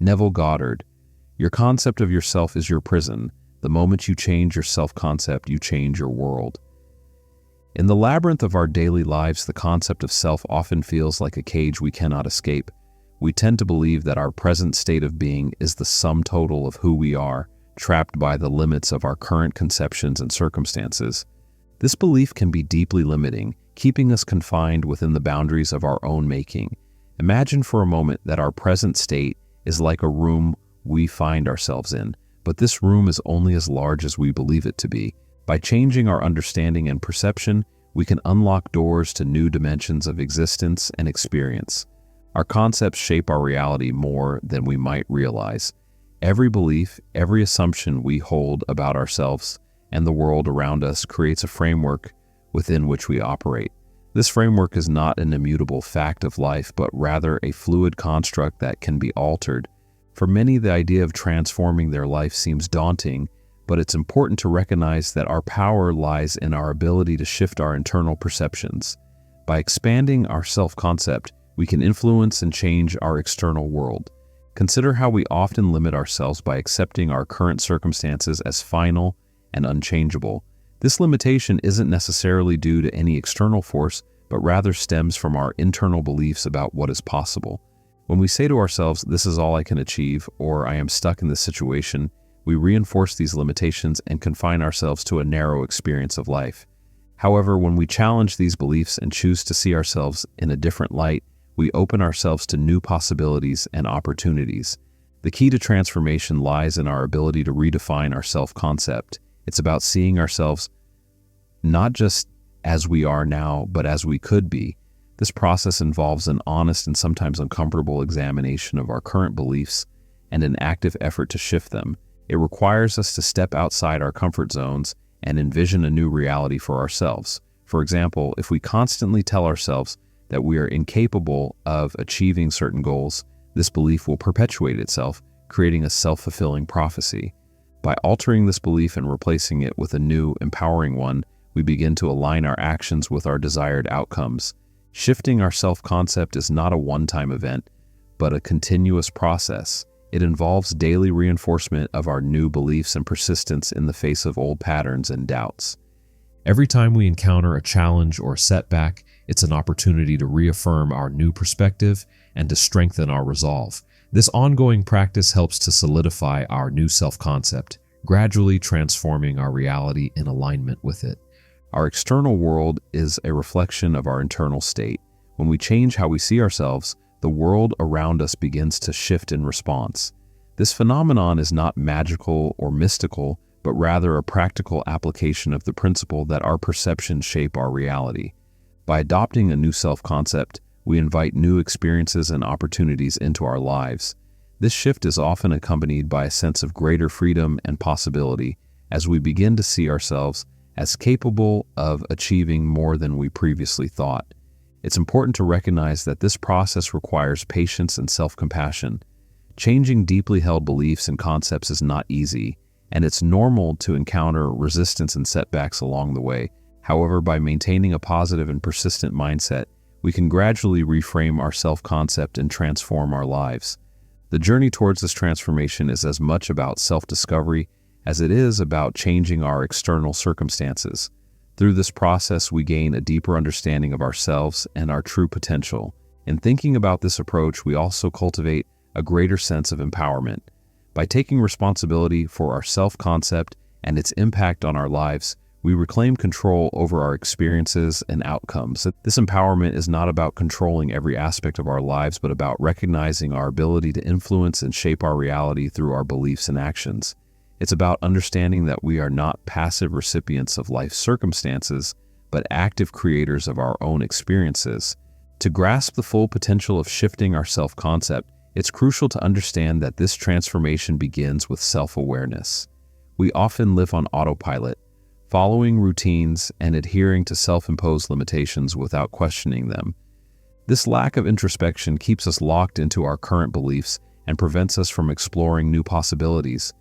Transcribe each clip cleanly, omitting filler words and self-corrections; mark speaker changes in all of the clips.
Speaker 1: Neville Goddard, your concept of yourself is your prison. The moment you change your self-concept, you change your world. In the labyrinth of our daily lives, the concept of self often feels like a cage we cannot escape. We tend to believe that our present state of being is the sum total of who we are, trapped by the limits of our current conceptions and circumstances. This belief can be deeply limiting, keeping us confined within the boundaries of our own making. Imagine for a moment that our present state is like a room we find ourselves in, but this room is only as large as we believe it to be. By changing our understanding and perception, we can unlock doors to new dimensions of existence and experience. Our concepts shape our reality more than we might realize. Every belief, every assumption we hold about ourselves and the world around us creates a framework within which we operate. This framework is not an immutable fact of life, but rather a fluid construct that can be altered. For many, the idea of transforming their life seems daunting, but it's important to recognize that our power lies in our ability to shift our internal perceptions. By expanding our self-concept, we can influence and change our external world. Consider how we often limit ourselves by accepting our current circumstances as final and unchangeable. This limitation isn't necessarily due to any external force, but rather stems from our internal beliefs about what is possible. When we say to ourselves, "This is all I can achieve," or "I am stuck in this situation," we reinforce these limitations and confine ourselves to a narrow experience of life. However, when we challenge these beliefs and choose to see ourselves in a different light, we open ourselves to new possibilities and opportunities. The key to transformation lies in our ability to redefine our self-concept. It's about seeing ourselves not just as we are now, but as we could be. This process involves an honest and sometimes uncomfortable examination of our current beliefs and an active effort to shift them. It requires us to step outside our comfort zones and envision a new reality for ourselves. For example, if we constantly tell ourselves that we are incapable of achieving certain goals, this belief will perpetuate itself, creating a self-fulfilling prophecy. By altering this belief and replacing it with a new, empowering one, we begin to align our actions with our desired outcomes. Shifting our self-concept is not a one-time event, but a continuous process. It involves daily reinforcement of our new beliefs and persistence in the face of old patterns and doubts. Every time we encounter a challenge or a setback, it's an opportunity to reaffirm our new perspective and to strengthen our resolve. This ongoing practice helps to solidify our new self-concept, gradually transforming our reality in alignment with it. Our external world is a reflection of our internal state. When we change how we see ourselves, the world around us begins to shift in response. This phenomenon is not magical or mystical, but rather a practical application of the principle that our perceptions shape our reality. By adopting a new self-concept, we invite new experiences and opportunities into our lives. This shift is often accompanied by a sense of greater freedom and possibility as we begin to see ourselves as capable of achieving more than we previously thought. It's important to recognize that this process requires patience and self-compassion. Changing deeply held beliefs and concepts is not easy, and it's normal to encounter resistance and setbacks along the way. However, by maintaining a positive and persistent mindset, we can gradually reframe our self-concept and transform our lives. The journey towards this transformation is as much about self-discovery as it is about changing our external circumstances. Through this process, we gain a deeper understanding of ourselves and our true potential. In thinking about this approach, we also cultivate a greater sense of empowerment. By taking responsibility for our self-concept and its impact on our lives, we reclaim control over our experiences and outcomes. This empowerment is not about controlling every aspect of our lives, but about recognizing our ability to influence and shape our reality through our beliefs and actions. It's about understanding that we are not passive recipients of life's circumstances, but active creators of our own experiences. To grasp the full potential of shifting our self-concept, it's crucial to understand that this transformation begins with self-awareness. We often live on autopilot, following routines and adhering to self-imposed limitations without questioning them. This lack of introspection keeps us locked into our current beliefs and prevents us from exploring new possibilities.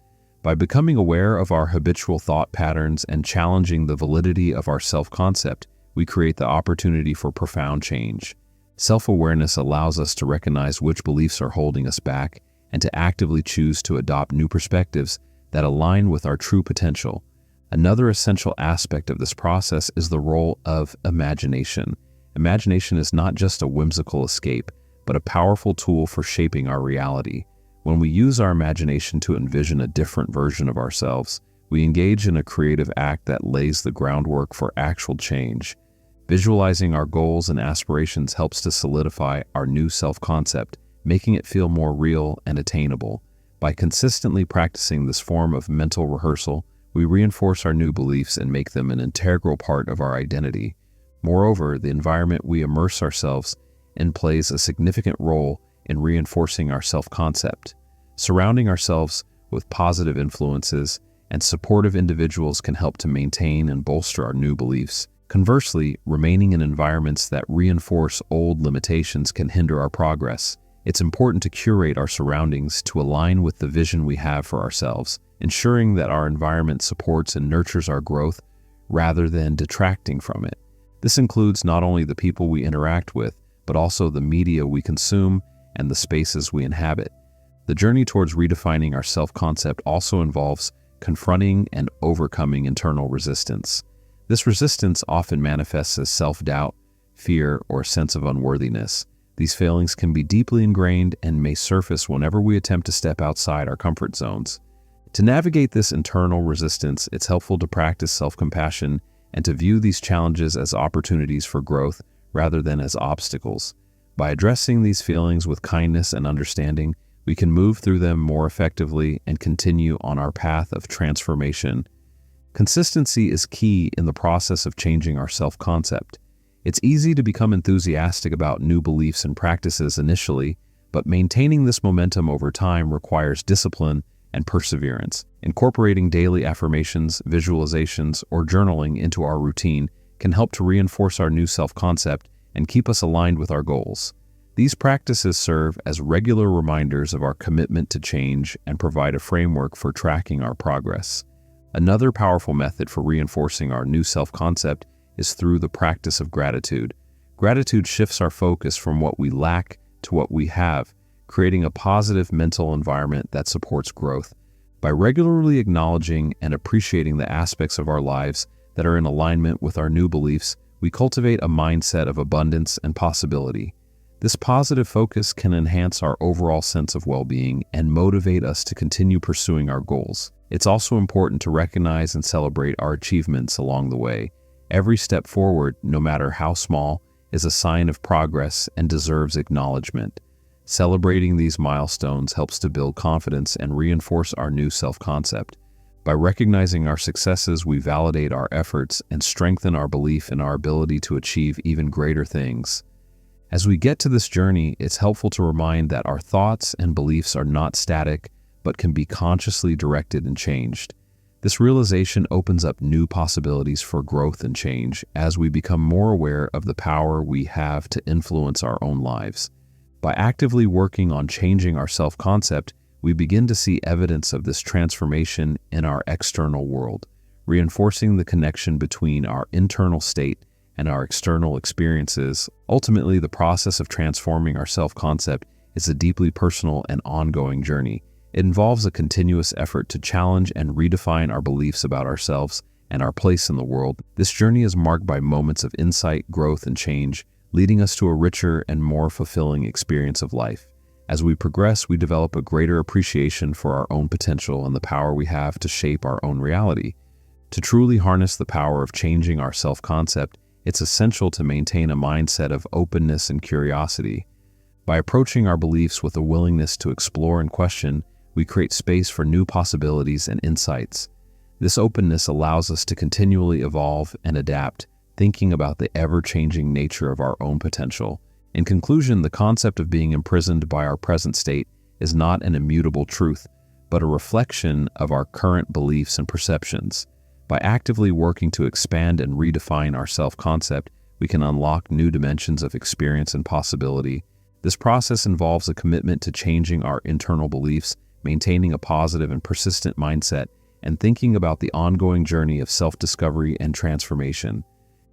Speaker 1: By becoming aware of our habitual thought patterns and challenging the validity of our self-concept, we create the opportunity for profound change. Self-awareness allows us to recognize which beliefs are holding us back and to actively choose to adopt new perspectives that align with our true potential. Another essential aspect of this process is the role of imagination. Imagination is not just a whimsical escape, but a powerful tool for shaping our reality. When we use our imagination to envision a different version of ourselves, we engage in a creative act that lays the groundwork for actual change. Visualizing our goals and aspirations helps to solidify our new self-concept, making it feel more real and attainable. By consistently practicing this form of mental rehearsal, we reinforce our new beliefs and make them an integral part of our identity. Moreover, the environment we immerse ourselves in plays a significant role in reinforcing our self-concept. Surrounding ourselves with positive influences and supportive individuals can help to maintain and bolster our new beliefs. Conversely, remaining in environments that reinforce old limitations can hinder our progress. It's important to curate our surroundings to align with the vision we have for ourselves, ensuring that our environment supports and nurtures our growth rather than detracting from it. This includes not only the people we interact with, but also the media we consume and the spaces we inhabit. The journey towards redefining our self-concept also involves confronting and overcoming internal resistance. This resistance often manifests as self-doubt, fear, or a sense of unworthiness. These failings can be deeply ingrained and may surface whenever we attempt to step outside our comfort zones. To navigate this internal resistance, it's helpful to practice self-compassion and to view these challenges as opportunities for growth rather than as obstacles. By addressing these feelings with kindness and understanding, we can move through them more effectively and continue on our path of transformation. Consistency is key in the process of changing our self-concept. It's easy to become enthusiastic about new beliefs and practices initially, but maintaining this momentum over time requires discipline and perseverance. Incorporating daily affirmations, visualizations, or journaling into our routine can help to reinforce our new self-concept and keep us aligned with our goals. These practices serve as regular reminders of our commitment to change and provide a framework for tracking our progress. Another powerful method for reinforcing our new self-concept is through the practice of gratitude. Gratitude shifts our focus from what we lack to what we have, creating a positive mental environment that supports growth. By regularly acknowledging and appreciating the aspects of our lives that are in alignment with our new beliefs, we cultivate a mindset of abundance and possibility. This positive focus can enhance our overall sense of well-being and motivate us to continue pursuing our goals. It's also important to recognize and celebrate our achievements along the way. Every step forward, no matter how small, is a sign of progress and deserves acknowledgement. Celebrating these milestones helps to build confidence and reinforce our new self-concept. By recognizing our successes, we validate our efforts and strengthen our belief in our ability to achieve even greater things. As we get to this journey, it's helpful to remind that our thoughts and beliefs are not static, but can be consciously directed and changed. This realization opens up new possibilities for growth and change as we become more aware of the power we have to influence our own lives. By actively working on changing our self-concept, we begin to see evidence of this transformation in our external world, reinforcing the connection between our internal state and our external experiences. Ultimately, the process of transforming our self-concept is a deeply personal and ongoing journey. It involves a continuous effort to challenge and redefine our beliefs about ourselves and our place in the world. This journey is marked by moments of insight, growth, and change, leading us to a richer and more fulfilling experience of life. As we progress, we develop a greater appreciation for our own potential and the power we have to shape our own reality. To truly harness the power of changing our self-concept, it's essential to maintain a mindset of openness and curiosity. By approaching our beliefs with a willingness to explore and question, we create space for new possibilities and insights. This openness allows us to continually evolve and adapt, thinking about the ever-changing nature of our own potential. In conclusion, the concept of being imprisoned by our present state is not an immutable truth, but a reflection of our current beliefs and perceptions. By actively working to expand and redefine our self-concept, we can unlock new dimensions of experience and possibility. This process involves a commitment to changing our internal beliefs, maintaining a positive and persistent mindset, and thinking about the ongoing journey of self-discovery and transformation.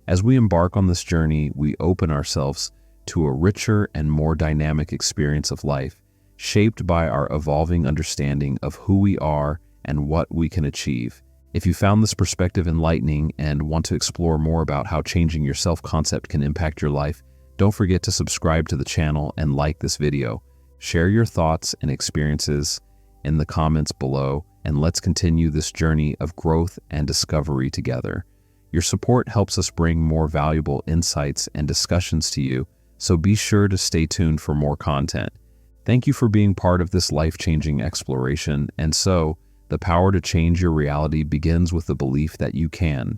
Speaker 1: As we embark on this journey, we open ourselves to a richer and more dynamic experience of life, shaped by our evolving understanding of who we are and what we can achieve. If you found this perspective enlightening and want to explore more about how changing your self-concept can impact your life, don't forget to subscribe to the channel and like this video. Share your thoughts and experiences in the comments below, and let's continue this journey of growth and discovery together. Your support helps us bring more valuable insights and discussions to you, so be sure to stay tuned for more content. Thank you for being part of this life-changing exploration, and so, the power to change your reality begins with the belief that you can.